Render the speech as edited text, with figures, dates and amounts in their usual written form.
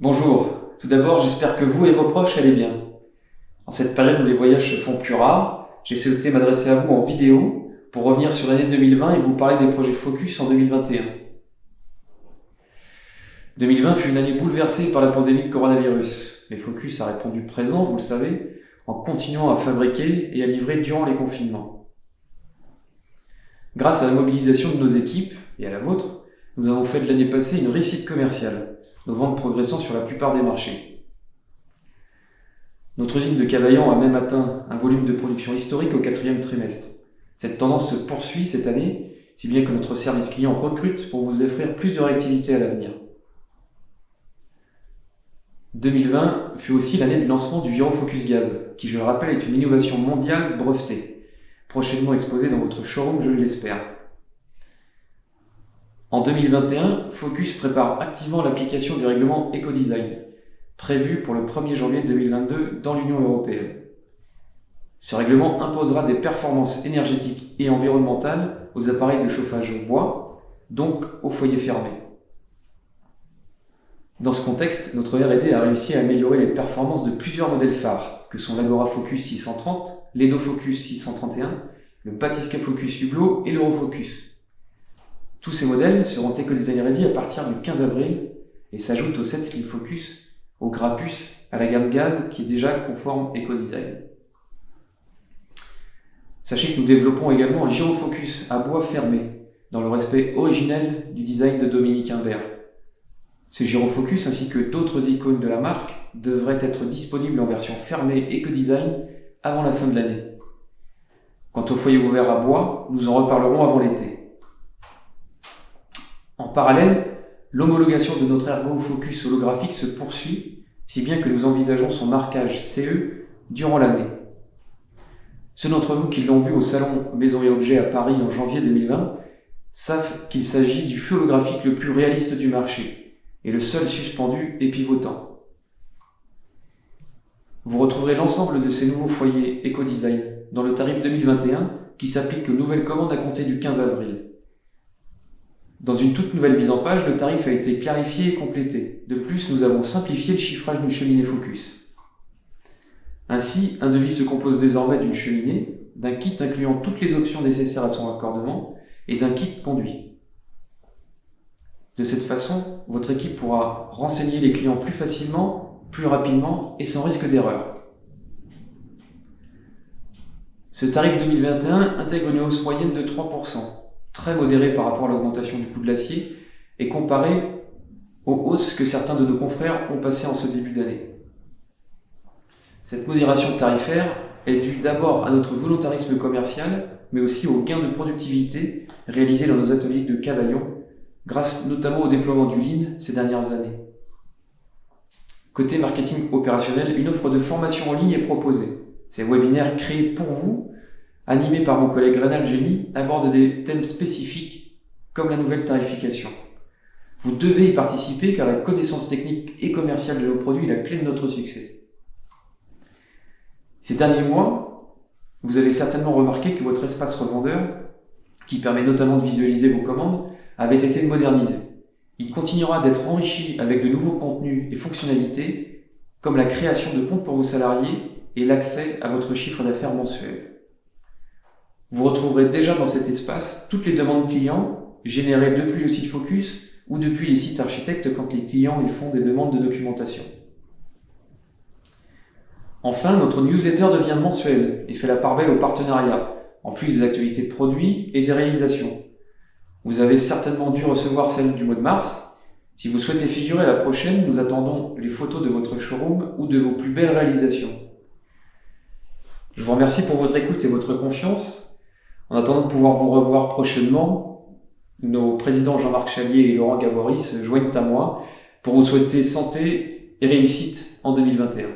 Bonjour, tout d'abord j'espère que vous et vos proches allez bien. En cette période où les voyages se font plus rares, j'ai souhaité m'adresser à vous en vidéo pour revenir sur l'année 2020 et vous parler des projets Focus en 2021. 2020 fut une année bouleversée par la pandémie de coronavirus. Mais Focus a répondu présent, vous le savez, en continuant à fabriquer et à livrer durant les confinements. Grâce à la mobilisation de nos équipes, et à la vôtre, nous avons fait de l'année passée une réussite commerciale, nos ventes progressant sur la plupart des marchés. Notre usine de Cavaillon a même atteint un volume de production historique au 4e trimestre. Cette tendance se poursuit cette année, si bien que notre service client recrute pour vous offrir plus de réactivité à l'avenir. 2020 fut aussi l'année du lancement du Gyrofocus Gaz, qui, je le rappelle, est une innovation mondiale brevetée, prochainement exposée dans votre showroom, je l'espère. En 2021, Focus prépare activement l'application du règlement Ecodesign, prévu pour le 1er janvier 2022 dans l'Union européenne. Ce règlement imposera des performances énergétiques et environnementales aux appareils de chauffage au bois, donc aux foyers fermés. Dans ce contexte, notre R&D a réussi à améliorer les performances de plusieurs modèles phares, que sont l'Agora Focus 630, l'Edo Focus 631, le Batisca Focus Hublot et l'Eurofocus. Tous ces modèles seront Ecodesign Ready à partir du 15 avril et s'ajoutent au 7 Slim Focus, au Grapus, à la gamme Gaz qui est déjà conforme Ecodesign. Sachez que nous développons également un Gyrofocus à bois fermé, dans le respect originel du design de Dominique Imbert. Ce Gyrofocus ainsi que d'autres icônes de la marque devraient être disponibles en version fermée Ecodesign avant la fin de l'année. Quant au foyer ouvert à bois, nous en reparlerons avant l'été. En parallèle, l'homologation de notre Ergo Focus holographique se poursuit, si bien que nous envisageons son marquage CE durant l'année. Ceux d'entre vous qui l'ont vu au salon Maison et Objets à Paris en janvier 2020 savent qu'il s'agit du feu holographique le plus réaliste du marché, et le seul suspendu et pivotant. Vous retrouverez l'ensemble de ces nouveaux foyers Ecodesign dans le tarif 2021 qui s'applique aux nouvelles commandes à compter du 15 avril. Dans une toute nouvelle mise en page, le tarif a été clarifié et complété. De plus, nous avons simplifié le chiffrage d'une cheminée Focus. Ainsi, un devis se compose désormais d'une cheminée, d'un kit incluant toutes les options nécessaires à son raccordement et d'un kit conduit. De cette façon, votre équipe pourra renseigner les clients plus facilement, plus rapidement et sans risque d'erreur. Ce tarif 2021 intègre une hausse moyenne de 3%, très modérée par rapport à l'augmentation du coût de l'acier et comparée aux hausses que certains de nos confrères ont passées en ce début d'année. Cette modération tarifaire est due d'abord à notre volontarisme commercial, mais aussi aux gains de productivité réalisés dans nos ateliers de Cavaillon, grâce notamment au déploiement du Lean ces dernières années. Côté marketing opérationnel, une offre de formation en ligne est proposée. Ces webinaires créés pour vous, animés par mon collègue Reynald Génie, abordent des thèmes spécifiques comme la nouvelle tarification. Vous devez y participer car la connaissance technique et commerciale de nos produits est la clé de notre succès. Ces derniers mois, vous avez certainement remarqué que votre espace revendeur, qui permet notamment de visualiser vos commandes, avait été modernisé. Il continuera d'être enrichi avec de nouveaux contenus et fonctionnalités, comme la création de comptes pour vos salariés et l'accès à votre chiffre d'affaires mensuel. Vous retrouverez déjà dans cet espace toutes les demandes clients générées depuis le site Focus ou depuis les sites architectes quand les clients y font des demandes de documentation. Enfin, notre newsletter devient mensuel et fait la part belle au partenariat, en plus des actualités de produits et des réalisations. Vous avez certainement dû recevoir celle du mois de mars. Si vous souhaitez figurer à la prochaine, nous attendons les photos de votre showroom ou de vos plus belles réalisations. Je vous remercie pour votre écoute et votre confiance. En attendant de pouvoir vous revoir prochainement, nos présidents Jean-Marc Chalier et Laurent Gabory se joignent à moi pour vous souhaiter santé et réussite en 2021.